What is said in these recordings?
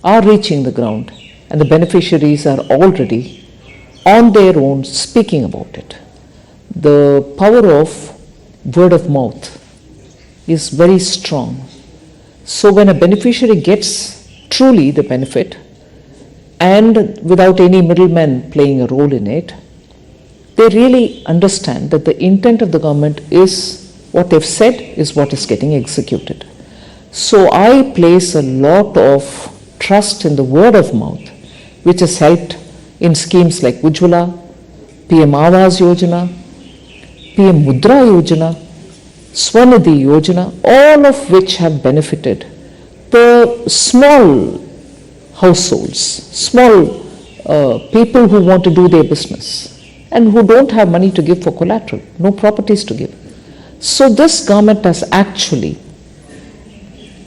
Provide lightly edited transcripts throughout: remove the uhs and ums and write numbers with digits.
are reaching the ground, and the beneficiaries are already on their own speaking about it. The power of word of mouth is very strong. So when a beneficiary gets truly the benefit and without any middlemen playing a role in it, they really understand that the intent of the government is what they've said is what is getting executed. So I place a lot of trust in the word of mouth, which has helped in schemes like Ujjwala, PM Awas Yojana, PM Mudra Yojana, Swanidhi Yojana, all of which have benefited the small households, small people who want to do their business and who don't have money to give for collateral, no properties to give. So this government has actually,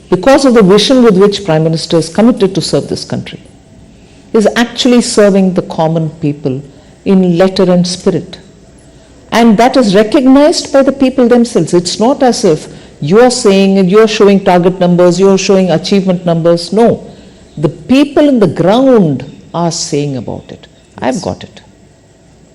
because of the vision with which Prime Minister is committed to serve this country, is actually serving the common people in letter and spirit. And that is recognized by the people themselves. It's not as if you are saying and you are showing target numbers, you are showing achievement numbers. No, the people in the ground are saying about it. I've got it.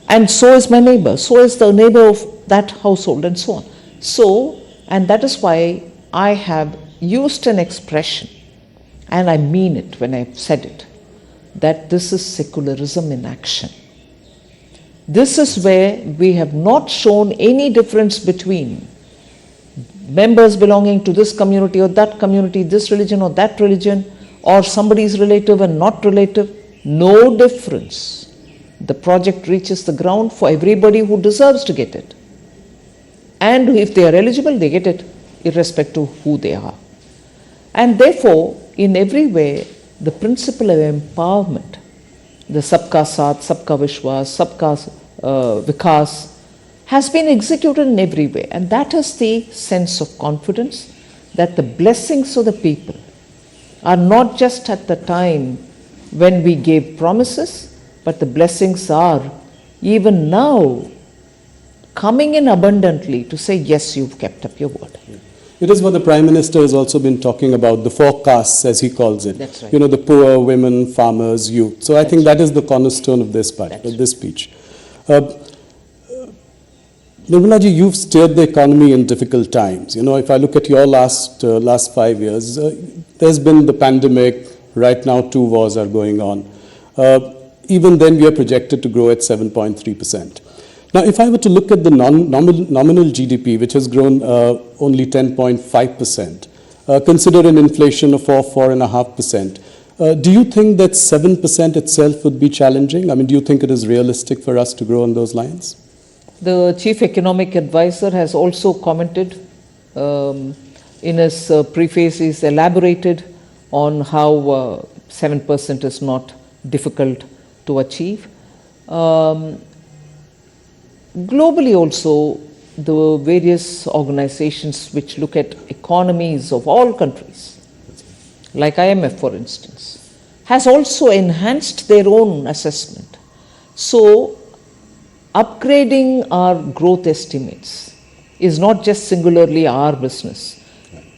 And so is my neighbor, so is the neighbor of that household, and so on. So, and that is why I have used an expression, and I mean it when I've said it, that this is secularism in action. This is where we have not shown any difference between members belonging to this community or that community, this religion or that religion, or somebody's relative and not relative. No difference. The project reaches the ground for everybody who deserves to get it. And if they are eligible, they get it, irrespective of who they are. And therefore, in every way, the principle of empowerment, the Sabka Saath, Sabka Vishwas, Sabka Vikas, has been executed in every way. And that is the sense of confidence that the blessings of the people are not just at the time when we gave promises, but the blessings are even now coming in abundantly to say, yes, you've kept up your word. It is what the Prime Minister has also been talking about, the four castes, as he calls it. That's right. You know, the poor, women, farmers, youth. So I think that is the cornerstone of this budget, of this speech. Nirmala ji, you've steered the economy in difficult times. You know, if I look at your last 5 years, there's been the pandemic. Right now, 2 wars are going on. Even then, we are projected to grow at 7.3%. Now, if I were to look at the nominal GDP, which has grown only 10.5%, consider an inflation of 4.5%, do you think that 7% itself would be challenging? I mean, do you think it is realistic for us to grow on those lines? The Chief Economic Advisor has also commented in his preface. He's elaborated on how 7% is not difficult to achieve. Globally also, the various organizations which look at economies of all countries, like IMF for instance, has also enhanced their own assessment. So, upgrading our growth estimates is not just singularly our business.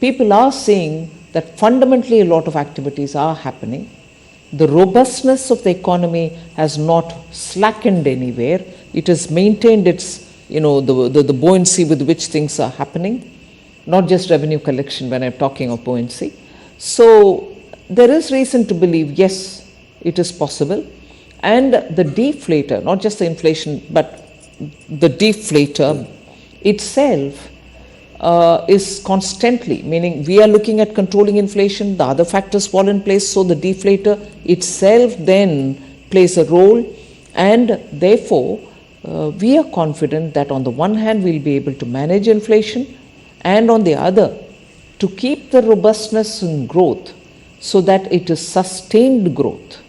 People are saying that fundamentally a lot of activities are happening. The robustness of the economy has not slackened anywhere. It has maintained its, the buoyancy with which things are happening, not just revenue collection when I'm talking of buoyancy. So there is reason to believe, yes, it is possible. And the deflator, not just the inflation, but the deflator itself is constantly, meaning we are looking at controlling inflation, the other factors fall in place, so the deflator itself then plays a role, and therefore we are confident that on the one hand we'll be able to manage inflation, and on the other to keep the robustness in growth so that it is sustained growth.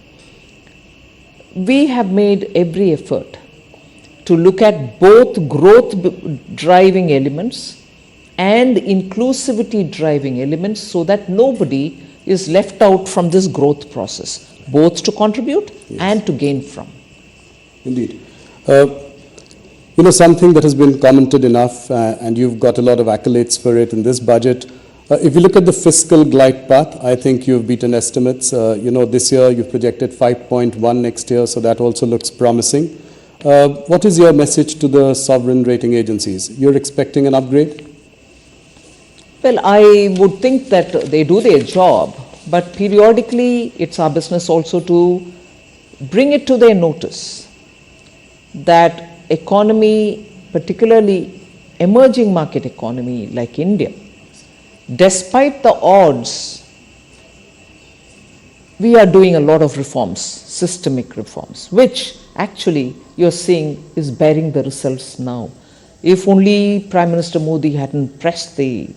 We have made every effort to look at both growth driving elements and inclusivity driving elements so that nobody is left out from this growth process, both to contribute and to gain from. Indeed. Something that has been commented enough, and you've got a lot of accolades for it in this budget, If you look at the fiscal glide path, I think you've beaten estimates. This year you've projected 5.1 next year, so that also looks promising. What is your message to the sovereign rating agencies? You're expecting an upgrade? Well, I would think that they do their job, but periodically it's our business also to bring it to their notice that economy, particularly emerging market economy like India, despite the odds, we are doing a lot of reforms, systemic reforms, which actually you're seeing is bearing the results now. If only Prime Minister Modi hadn't pressed the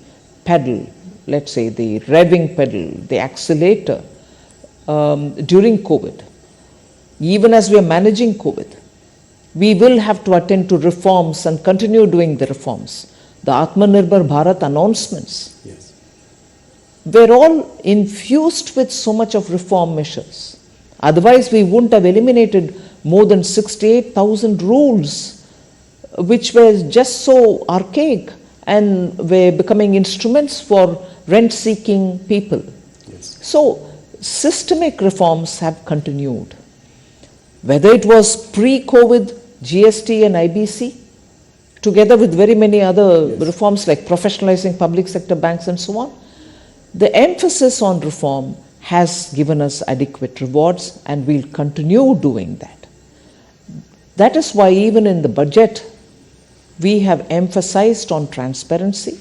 pedal, let's say the revving pedal, the accelerator during COVID, even as we are managing COVID, we will have to attend to reforms and continue doing the reforms. The Atmanirbhar Bharat announcements were all infused with so much of reform measures. Otherwise, we wouldn't have eliminated more than 68,000 rules, which were just so archaic and were becoming instruments for rent-seeking people. So, systemic reforms have continued. Whether it was pre-COVID, GST and IBC, together with very many other reforms like professionalizing public sector banks and so on, the emphasis on reform has given us adequate rewards, and we'll continue doing that. That is why even in the budget, we have emphasized on transparency.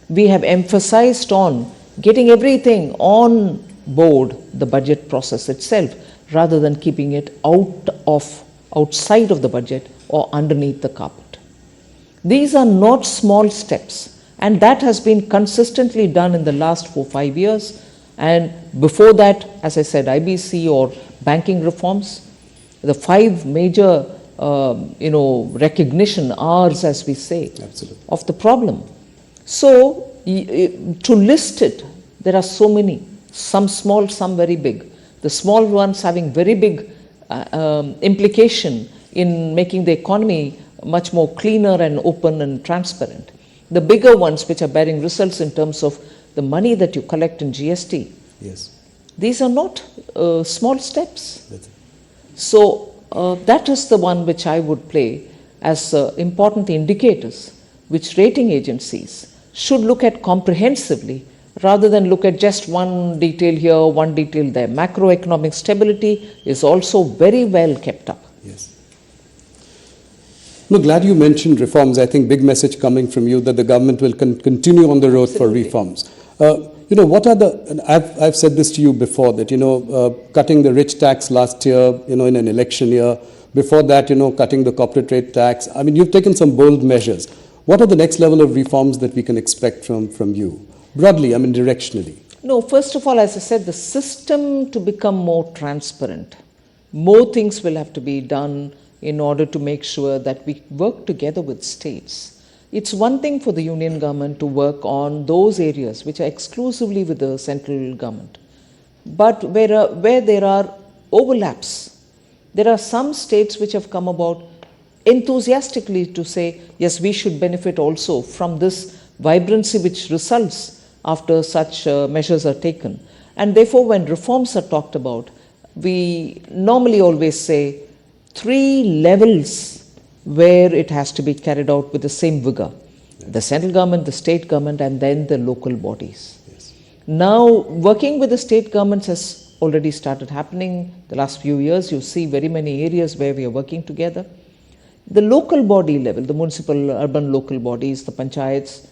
We have emphasized on getting everything on board the budget process itself, rather than keeping it outside of the budget or underneath the carpet. These are not small steps, and that has been consistently done in the last 4-5 years. And before that, as I said, IBC or banking reforms, the 5 major recognition R's, as we say, of the problem. So to list it, there are so many, some small, some very big. The small ones having very big implication in making the economy much more cleaner and open and transparent. The bigger ones which are bearing results in terms of the money that you collect in GST. These are not small steps. So that is the one which I would play as important indicators which rating agencies should look at comprehensively, rather than look at just one detail here, one detail there. Macroeconomic stability is also very well kept up. No, glad you mentioned reforms. I think big message coming from you that the government will continue on the road for reforms. What are the, I've said this to you before, that, cutting the rich tax last year, in an election year. Before that, cutting the corporate rate tax. I mean, you've taken some bold measures. What are the next level of reforms that we can expect from you? Broadly, I mean, directionally. No, first of all, as I said, the system to become more transparent. More things will have to be done in order to make sure that we work together with states. It's one thing for the union government to work on those areas which are exclusively with the central government. But where there are overlaps, there are some states which have come about enthusiastically to say, yes, we should benefit also from this vibrancy which results after such measures are taken. And therefore, when reforms are talked about, we normally always say 3 levels where it has to be carried out with the same vigor. The central government, the state government, and then the local bodies. Now, working with the state governments has already started happening. The last few years, you see very many areas where we are working together. The local body level, the municipal, urban local bodies, the panchayats,